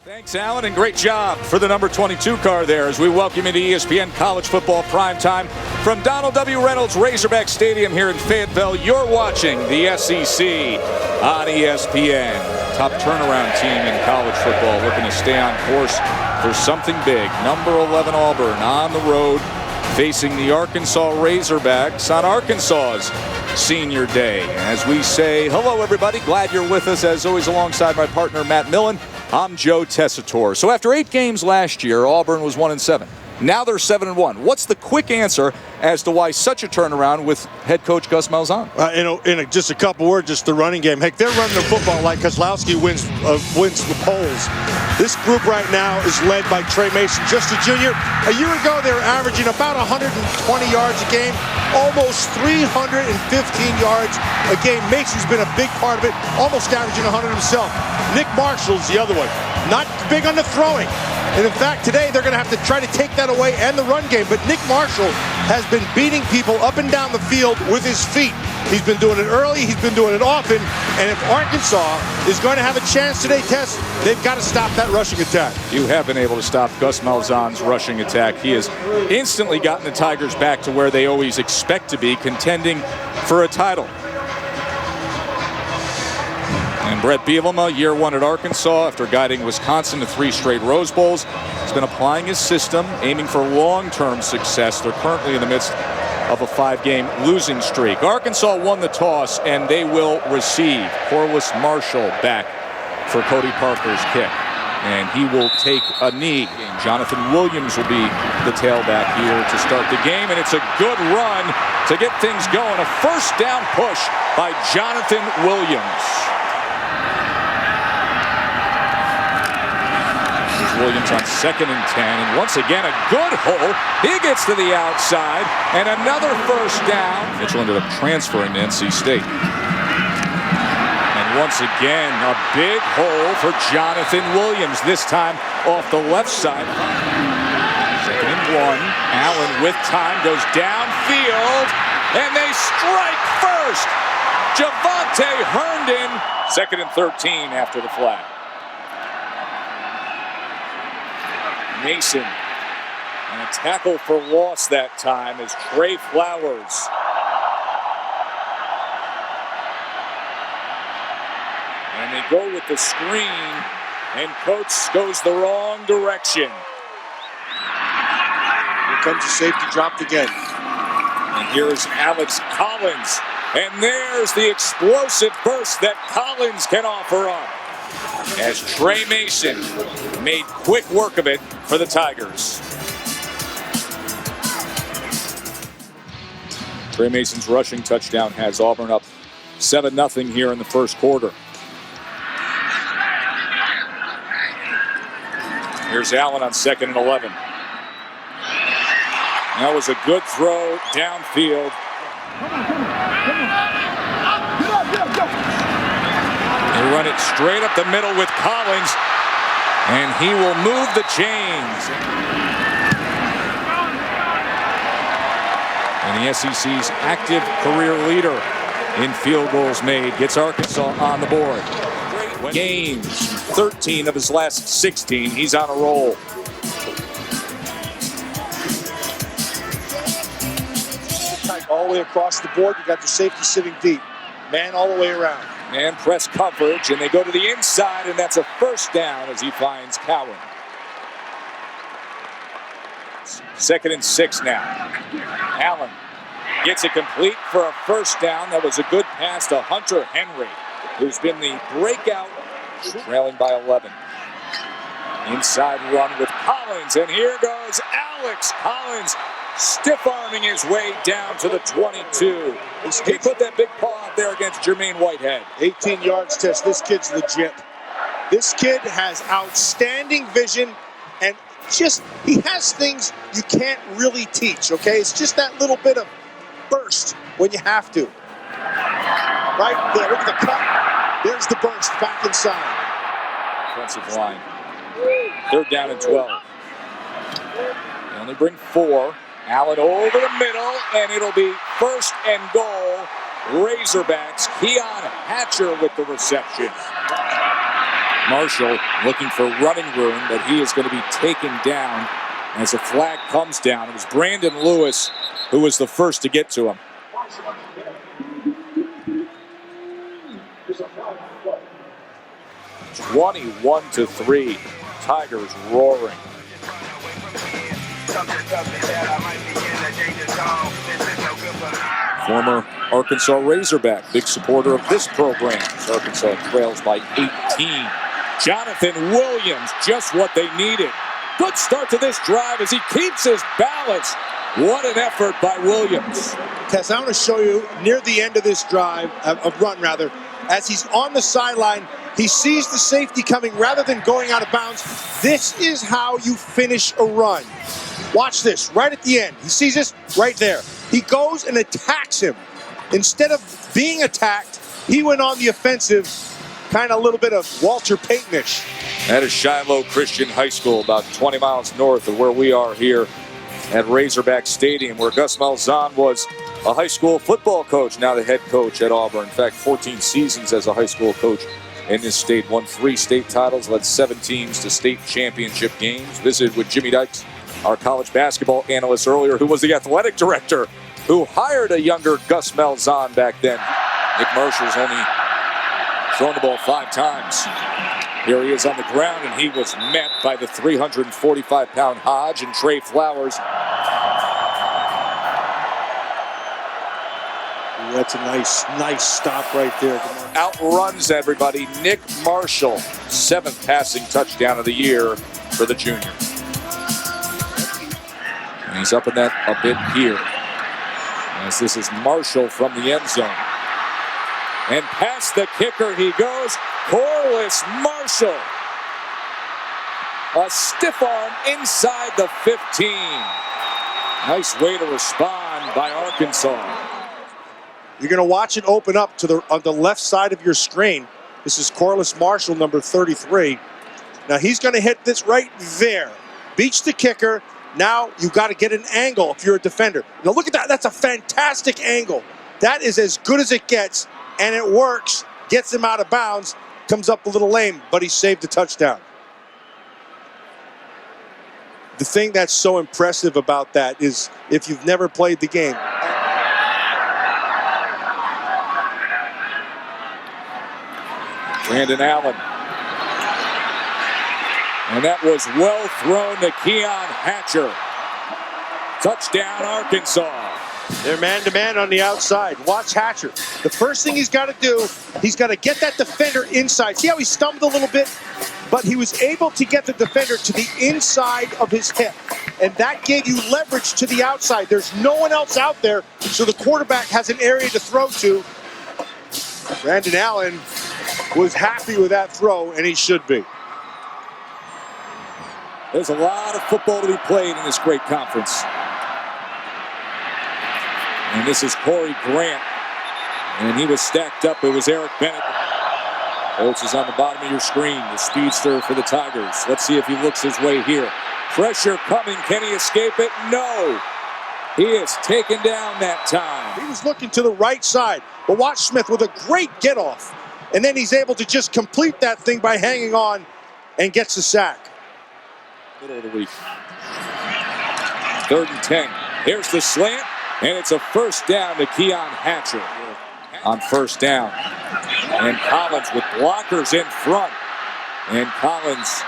Thanks, Alan, and great job for the number 22 car there as we welcome you to ESPN College Football Primetime from Donald W. Reynolds Razorback Stadium here in Fayetteville. You're watching the SEC on ESPN. Top turnaround team in college football looking to stay on course for something big. Number 11 Auburn on the road facing the Arkansas Razorbacks on Arkansas's Senior Day. As we say, hello everybody, glad you're with us as always alongside my partner Matt Millen. I'm Joe Tessitore. So after 8 games last year, Auburn was 1-7. Now they're 7-1. What's the quick answer as to why such a turnaround with head coach Gus Malzahn? Just a couple words, just the running game. Heck, they're running the football like Kozlowski wins the polls. This group right now is led by Trey Mason, just a junior. A year ago, they were averaging about 120 yards a game, almost 315 yards a game. Mason's been a big part of it, almost averaging 100 himself. Nick Marshall's the other one. Not big on the throwing. And in fact, today they're going to have to try to take that away and the run game. But Nick Marshall has been beating people up and down the field with his feet. He's been doing it early. He's been doing it often. And if Arkansas is going to have a chance today, Tess, they've got to stop that rushing attack. You have been able to stop Gus Malzahn's rushing attack. He has instantly gotten the Tigers back to where they always expect to be, contending for a title. And Brett Bielema, year 1 at Arkansas, after guiding Wisconsin to 3 straight Rose Bowls, has been applying his system, aiming for long-term success. They're currently in the midst of a 5-game losing streak. Arkansas won the toss, and they will receive Corliss Marshall back for Cody Parker's kick. And he will take a knee. Jonathan Williams will be the tailback here to start the game, and it's a good run to get things going. A first down push by Jonathan Williams. Williams on 2nd and 10, and once again a good hole. He gets to the outside, and another first down. Mitchell ended up transferring to NC State. And once again, a big hole for Jonathan Williams, this time off the left side. 2nd and 1. Allen with time goes downfield, and they strike first. Javante Herndon, 2nd and 13 after the flag. Mason, and a tackle for loss that time is Trey Flowers. And they go with the screen, and Coates goes the wrong direction. Here comes the safety dropped again. And here's Alex Collins, and there's the explosive burst that Collins can offer up, as Trey Mason made quick work of it for the Tigers. Trey Mason's rushing touchdown has Auburn up 7-0 here in the first quarter. Here's Allen on 2nd and 11. That was a good throw downfield. They run it straight up the middle with Collins, and he will move the chains. And the SEC's active career leader in field goals made gets Arkansas on the board. Games, 13 of his last 16. He's on a roll. All the way across the board, you got the safety sitting deep. Man all the way around. And press coverage, and they go to the inside, and that's a first down as he finds Cowan. 2nd and 6 now. Allen gets it complete for a first down. That was a good pass to Hunter Henry, who's been the breakout, trailing by 11. Inside run with Collins, and here goes Alex Collins, stiff-arming his way down to the 22. He put that big paw out there against Jermaine Whitehead. 18 yards, Tess. This kid's legit. This kid has outstanding vision, and he has things you can't really teach, okay? It's just that little bit of burst when you have to. Right there, look at the cut. There's the burst back inside. Offensive line. 3rd down and 12. They only bring 4. Allen over the middle, and it'll be 1st and goal. Razorbacks. Keon Hatcher with the reception. Marshall looking for running room, but he is going to be taken down as a flag comes down. It was Brandon Lewis who was the first to get to him. It's 21-3. Tigers roaring. Former Arkansas Razorback, big supporter of this program. Arkansas trails by 18. Jonathan Williams, just what they needed. Good start to this drive as he keeps his balance. What an effort by Williams. Tess, I want to show you near the end of this drive, run rather, as he's on the sideline, he sees the safety coming rather than going out of bounds. This is how you finish a run. Watch this, right at the end. He sees this right there. He goes and attacks him. Instead of being attacked, he went on the offensive, kind of a little bit of Walter Payton-ish. That is Shiloh Christian High School, about 20 miles north of where we are here at Razorback Stadium, where Gus Malzahn was a high school football coach, now the head coach at Auburn. In fact, 14 seasons as a high school coach in this state. Won 3 state titles, led 7 teams to state championship games. Visited with Jimmy Dykes, our college basketball analyst earlier, who was the athletic director, who hired a younger Gus Malzahn back then. Nick Marshall's only thrown the ball 5 times. Here he is on the ground, and he was met by the 345-pound Hodge and Trey Flowers. That's a nice stop right there. Outruns everybody. Nick Marshall, 7th passing touchdown of the year for the junior. And he's up in that a bit here, as this is Marshall from the end zone. And past the kicker he goes, Corliss Marshall. A stiff arm inside the 15. Nice way to respond by Arkansas. You're going to watch it open up to on the left side of your screen. This is Corliss Marshall, number 33. Now he's going to hit this right there. Beats the kicker. Now you've got to get an angle if you're a defender. Now look at that. That's a fantastic angle. That is as good as it gets, and it works. Gets him out of bounds. Comes up a little lame, but he saved the touchdown. The thing that's so impressive about that is if you've never played the game. Brandon Allen. And that was well thrown to Keon Hatcher. Touchdown, Arkansas. They're man-to-man on the outside. Watch Hatcher. The first thing he's got to do, he's got to get that defender inside. See how he stumbled a little bit? But he was able to get the defender to the inside of his hip. And that gave you leverage to the outside. There's no one else out there, so the quarterback has an area to throw to. Brandon Allen was happy with that throw, and he should be. There's a lot of football to be played in this great conference. And this is Corey Grant. And he was stacked up. It was Eric Bennett. Coach is on the bottom of your screen. The speedster for the Tigers. Let's see if he looks his way here. Pressure coming. Can he escape it? No. He is taken down that time. He was looking to the right side. But watch Smith with a great get-off. And then he's able to just complete that thing by hanging on and gets the sack. Middle of the week. 3rd and 10. Here's the slant. And it's a first down to Keon Hatcher on first down. And Collins with blockers in front. And Collins,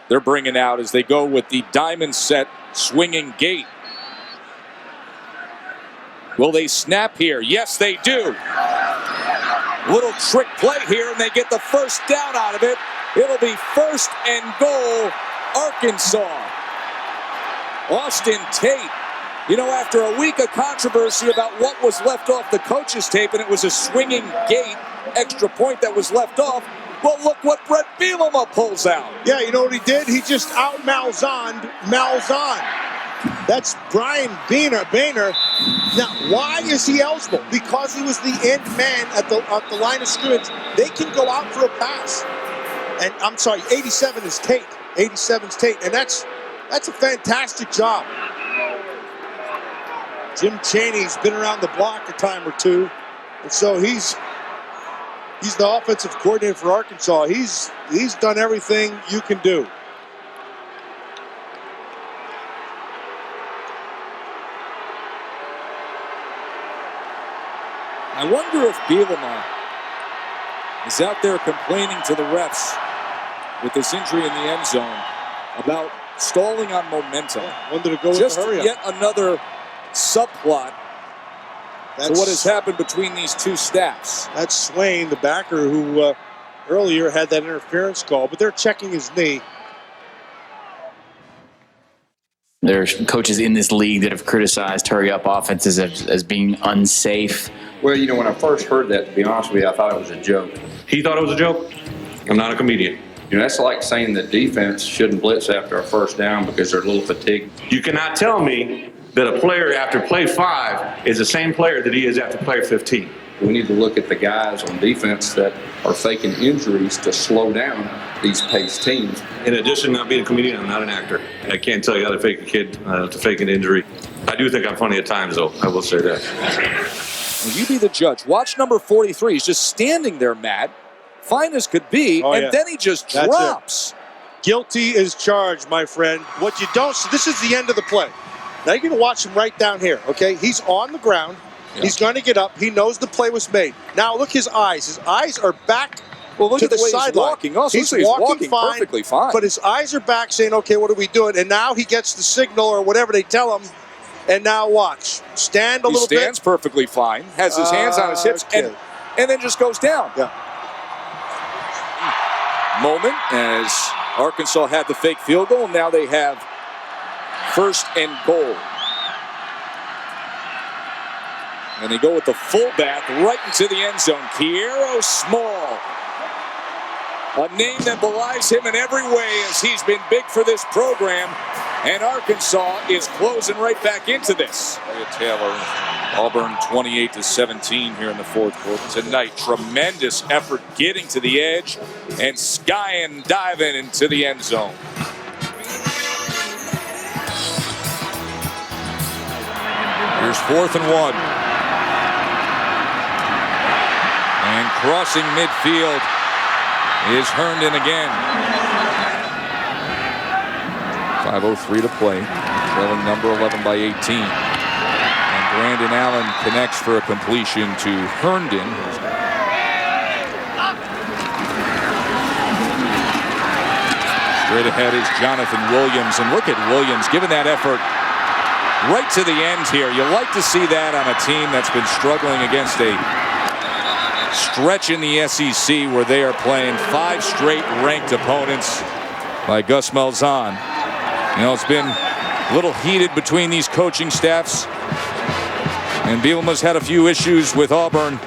they're bringing out as they go with the diamond set swinging gate. Will they snap here? Yes, they do. Little trick play here, and they get the first down out of it. It'll be 1st and goal, Arkansas. Austin Tate. You know, after a week of controversy about what was left off the coach's tape, and it was a swinging gate extra point that was left off, well, look what Brett Bielema pulls out. Yeah, you know what he did? He just out-Malzahned Malzahn. That's Brian Boehner. Now, why is he eligible? Because he was the end man at the line of scrimmage. They can go out for a pass. And I'm sorry, 87 is Tate. 87's Tate. And that's a fantastic job. Jim Chaney's been around the block a time or two. And so he's He's the offensive coordinator for Arkansas. He's done everything you can do. I wonder if Bielema is out there complaining to the refs with this injury in the end zone about stalling on momentum. Wanted to go with Just the hurry up. yet another subplot to what has happened between these two staffs. That's Swain, the backer, who earlier had that interference call, but they're checking his knee. There's coaches in this league that have criticized hurry-up offenses as being unsafe. Well, you know, when I first heard that, to be honest with you, I thought it was a joke. He thought it was a joke? I'm not a comedian. You know, that's like saying that defense shouldn't blitz after a first down because they're a little fatigued. You cannot tell me that a player after play 5 is the same player that he is after play 15. We need to look at the guys on defense that are faking injuries to slow down these pace teams. In addition to not being a comedian, I'm not an actor. I can't tell you how to fake a kid to fake an injury. I do think I'm funny at times, though. I will say that. Well, you be the judge. Watch number 43. He's just standing there, Matt, fine as could be, then he just drops. Guilty is charged, my friend. What you don't see, this is the end of the play. Now you're going to watch him right down here, okay? He's on the ground. Yeah. He's going to get up. He knows the play was made. Now look his eyes. His eyes are back to the sideline. He's walking fine, perfectly fine. But his eyes are back saying, okay, what are we doing? And now he gets the signal or whatever they tell him. And now watch. Stand a little bit. He stands perfectly fine. Has his hands on his hips and then just goes down. Yeah. Moment as Arkansas had the fake field goal. Now they have 1st and goal. And they go with the fullback right into the end zone. Kiero Small. A name that belies him in every way as he's been big for this program. And Arkansas is closing right back into this. Taylor, Auburn 28-17 here in the 4th quarter. Tonight, tremendous effort getting to the edge and skying, diving into the end zone. Here's 4th and 1. And crossing midfield is Herndon again. 5:03 to play, trailing number 11 by 18. And Brandon Allen connects for a completion to Herndon. Straight ahead is Jonathan Williams. And look at Williams giving that effort right to the end here. You like to see that on a team that's been struggling against a stretch in the SEC where they are playing 5 straight ranked opponents by Gus Malzahn. You know, it's been a little heated between these coaching staffs. And Bielema's had a few issues with Auburn.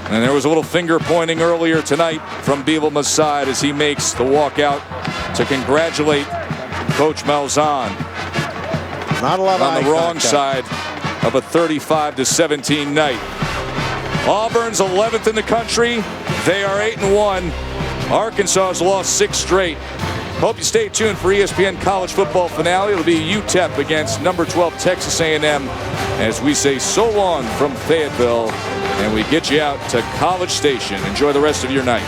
And there was a little finger pointing earlier tonight from Bielema's side as he makes the walkout to congratulate Coach Malzahn. Not a lot on the wrong side of a 35-17 night. Auburn's 11th in the country. They are 8-1. Arkansas has lost 6 straight. Hope you stay tuned for ESPN College Football Finale. It'll be UTEP against number 12 Texas A&M as we say so long from Fayetteville and we get you out to College Station. Enjoy the rest of your night.